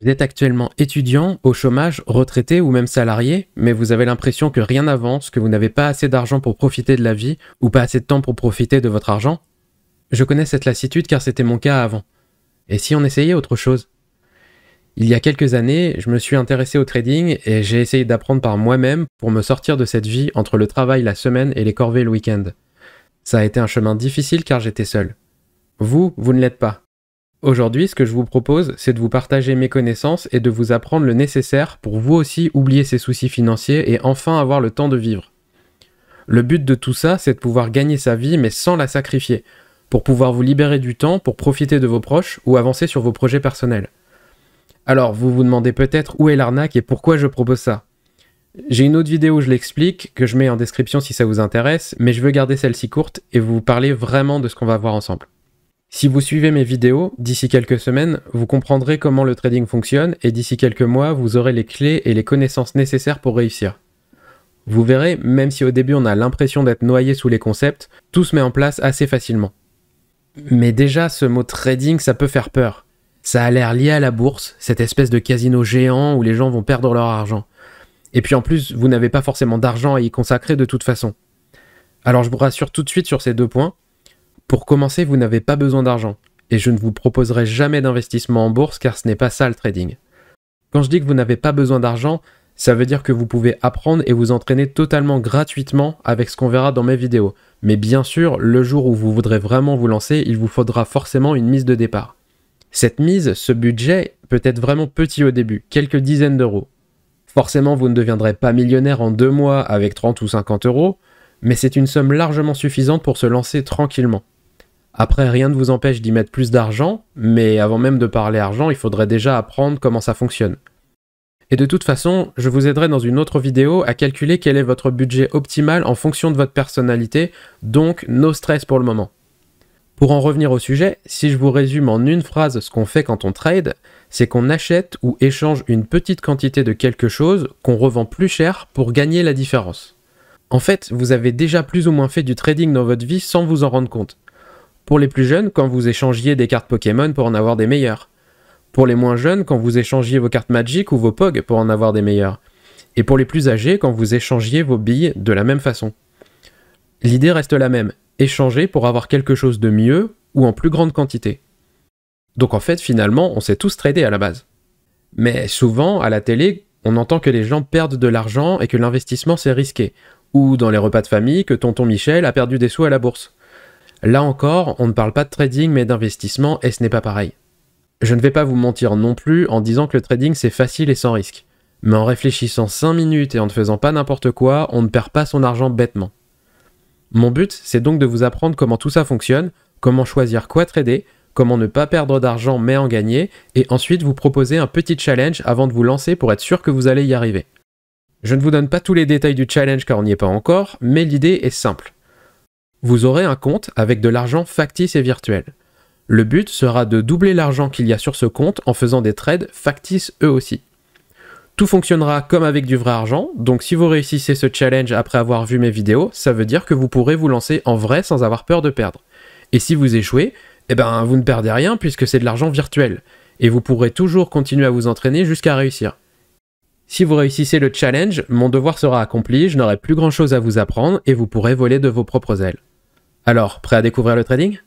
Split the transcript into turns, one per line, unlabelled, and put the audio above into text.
Vous êtes actuellement étudiant, au chômage, retraité ou même salarié, mais vous avez l'impression que rien n'avance, que vous n'avez pas assez d'argent pour profiter de la vie ou pas assez de temps pour profiter de votre argent? Je connais cette lassitude car c'était mon cas avant. Et si on essayait autre chose? Il y a quelques années, je me suis intéressé au trading et j'ai essayé d'apprendre par moi-même pour me sortir de cette vie entre le travail la semaine et les corvées le week-end. Ça a été un chemin difficile car j'étais seul. Vous ne l'êtes pas. Aujourd'hui, ce que je vous propose, c'est de vous partager mes connaissances et de vous apprendre le nécessaire pour vous aussi oublier ces soucis financiers et enfin avoir le temps de vivre. Le but de tout ça, c'est de pouvoir gagner sa vie mais sans la sacrifier, pour pouvoir vous libérer du temps pour profiter de vos proches ou avancer sur vos projets personnels. Alors, vous vous demandez peut-être où est l'arnaque et pourquoi je propose ça. J'ai une autre vidéo où je l'explique, que je mets en description si ça vous intéresse, mais je veux garder celle-ci courte et vous parler vraiment de ce qu'on va voir ensemble. Si vous suivez mes vidéos, d'ici quelques semaines, vous comprendrez comment le trading fonctionne et d'ici quelques mois, vous aurez les clés et les connaissances nécessaires pour réussir. Vous verrez, même si au début on a l'impression d'être noyé sous les concepts, tout se met en place assez facilement. Mais déjà, ce mot trading, ça peut faire peur. Ça a l'air lié à la bourse, cette espèce de casino géant où les gens vont perdre leur argent. Et puis en plus, vous n'avez pas forcément d'argent à y consacrer de toute façon. Alors je vous rassure tout de suite sur ces deux points. Pour commencer, vous n'avez pas besoin d'argent, et je ne vous proposerai jamais d'investissement en bourse car ce n'est pas ça le trading. Quand je dis que vous n'avez pas besoin d'argent, ça veut dire que vous pouvez apprendre et vous entraîner totalement gratuitement avec ce qu'on verra dans mes vidéos. Mais bien sûr, le jour où vous voudrez vraiment vous lancer, il vous faudra forcément une mise de départ. Cette mise, ce budget, peut être vraiment petit au début, quelques dizaines d'euros. Forcément, vous ne deviendrez pas millionnaire en 2 mois avec 30 ou 50 euros, mais c'est une somme largement suffisante pour se lancer tranquillement. Après, rien ne vous empêche d'y mettre plus d'argent, mais avant même de parler argent, il faudrait déjà apprendre comment ça fonctionne. Et de toute façon, je vous aiderai dans une autre vidéo à calculer quel est votre budget optimal en fonction de votre personnalité, donc no stress pour le moment. Pour en revenir au sujet, si je vous résume en une phrase ce qu'on fait quand on trade, c'est qu'on achète ou échange une petite quantité de quelque chose qu'on revend plus cher pour gagner la différence. En fait, vous avez déjà plus ou moins fait du trading dans votre vie sans vous en rendre compte. Pour les plus jeunes, quand vous échangiez des cartes Pokémon pour en avoir des meilleures. Pour les moins jeunes, quand vous échangiez vos cartes Magic ou vos POG pour en avoir des meilleures. Et pour les plus âgés, quand vous échangiez vos billes de la même façon. L'idée reste la même, échanger pour avoir quelque chose de mieux ou en plus grande quantité. Donc en fait, finalement, on s'est tous tradés à la base. Mais souvent, à la télé, on entend que les gens perdent de l'argent et que l'investissement c'est risqué. Ou dans les repas de famille, que tonton Michel a perdu des sous à la bourse. Là encore, on ne parle pas de trading mais d'investissement et ce n'est pas pareil. Je ne vais pas vous mentir non plus en disant que le trading c'est facile et sans risque. Mais en réfléchissant 5 minutes et en ne faisant pas n'importe quoi, on ne perd pas son argent bêtement. Mon but, c'est donc de vous apprendre comment tout ça fonctionne, comment choisir quoi trader, comment ne pas perdre d'argent mais en gagner, et ensuite vous proposer un petit challenge avant de vous lancer pour être sûr que vous allez y arriver. Je ne vous donne pas tous les détails du challenge car on n'y est pas encore, mais l'idée est simple. Vous aurez un compte avec de l'argent factice et virtuel. Le but sera de doubler l'argent qu'il y a sur ce compte en faisant des trades factices eux aussi. Tout fonctionnera comme avec du vrai argent, donc si vous réussissez ce challenge après avoir vu mes vidéos, ça veut dire que vous pourrez vous lancer en vrai sans avoir peur de perdre. Et si vous échouez, vous ne perdez rien puisque c'est de l'argent virtuel, et vous pourrez toujours continuer à vous entraîner jusqu'à réussir. Si vous réussissez le challenge, mon devoir sera accompli, je n'aurai plus grand chose à vous apprendre et vous pourrez voler de vos propres ailes. Alors, prêt à découvrir le trading ?